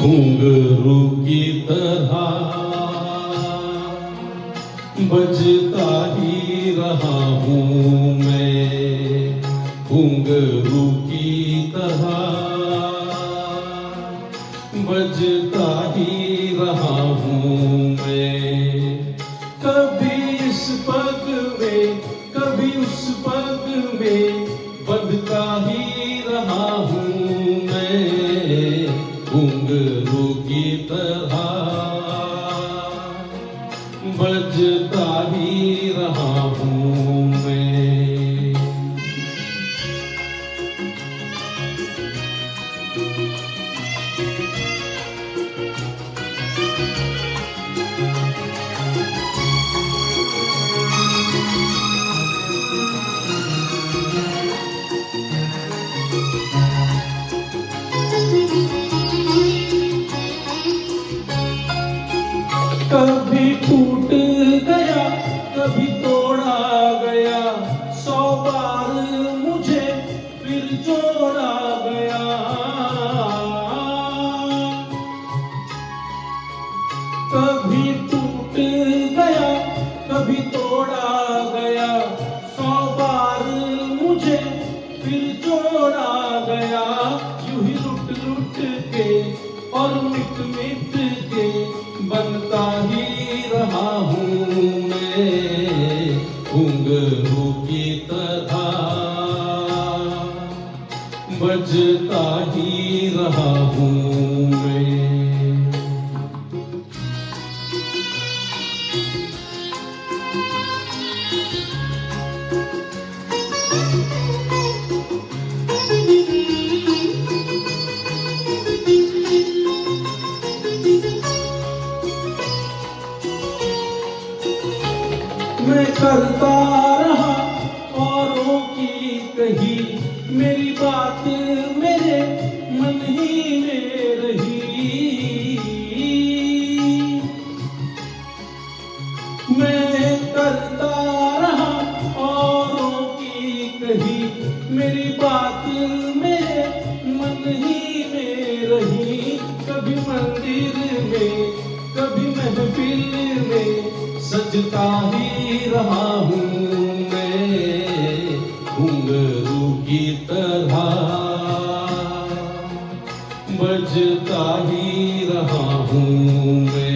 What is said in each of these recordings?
घुंघरू की तरह बजता ही रहा हूँ मैं, घुंघरू की तरह बजता ही रहा हूँ मैं। कभी इस पग में कभी उस पग में बंधता ही रहा हूँ मैं, घुंघरू की तरह बजता ही रहा हूँ मैं। कभी टूट गया कभी तोड़ा गया, 100 बार मुझे फिर जोड़ा गया। कभी टूट गया कभी तोड़ा गया, 100 बार मुझे फिर जोड़ा गया। यूं ही लुट लुट के और मिट मिट के बनता ही रहा हूँ मैं, घुंघरू की तरह बजता ही रहा हूँ मैं। मैं करता रहा औरों की कही, मेरी बात मेरे मन ही में रही। मैं करता रहा औरों की कही, मेरी बात मेरे मन ही में रही। कभी मंदिर में कभी महफिल में सजता ही रहा हूँ मैं, घुंघरू की तरह बजता ही रहा हूँ मैं।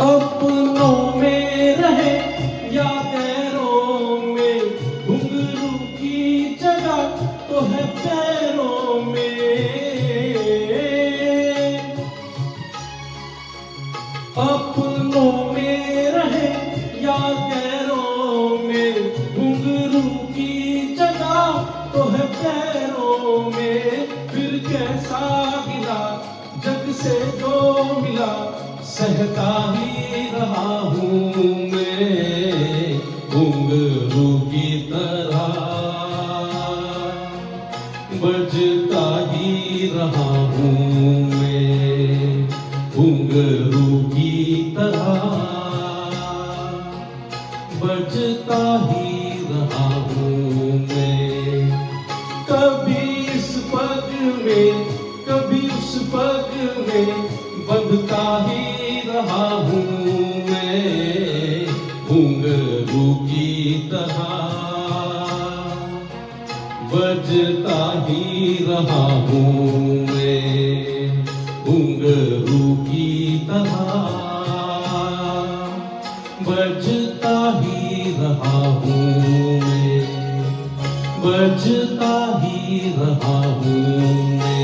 अपनों में रहे या गैरों में, घुंघरू की जगह तो है पैरों में। अपनों में रहे या गैरों में, घुंघरू की जगह तो है पैरों में। फिर कैसा गिला जग से जो मिला, सहता ही रहा हूँ मैं, घुंघरू की तरह बजता ही रहा हूँ मैं, घुंघरू की तरह बजता ही रहा हूँ मैं। कभी इस पग में कभी उस पग में बंधता ही रहा हूँ मैं, घुंघरू की तरह बजता ही रहा हूँ मैं, घुंघरू की तरह बजता ही रहा हूँ मैं, बजता ही रहा हूँ मैं।